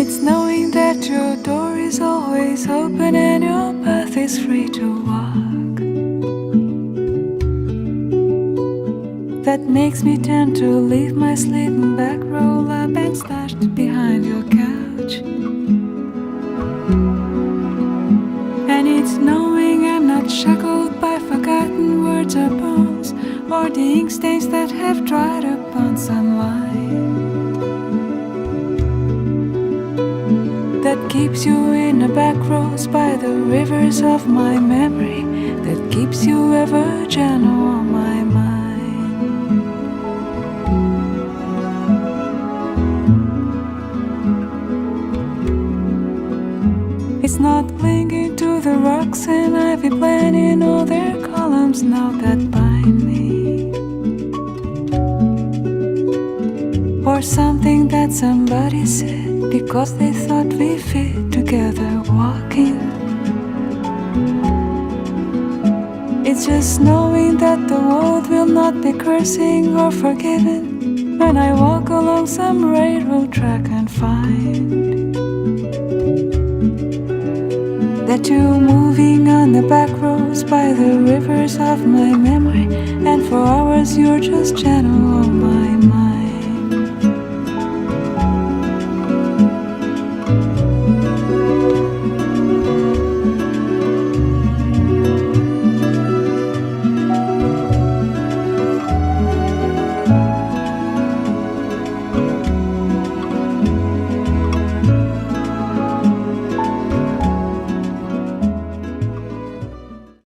it's knowing that your door is always open and your path is free to walk, that makes me tend to leave my sleeping bag, roll up and stashed behind your couch. And it's knowing I'm not shackled by forgotten words or bones, or the ink stains that have dried upon some line, that keeps you in the back rows by the rivers of my memory, that keeps you ever gentle on my mind. It's not clinging to the rocks and ivy planting all their columns now that bind me, or something that somebody said because they thought we fit together walking. It's just knowing that the world will not be cursing or forgiven when I walk along some railroad track and find that you're moving on the back roads by the rivers of my memory, and for hours you're just gentle on my mind.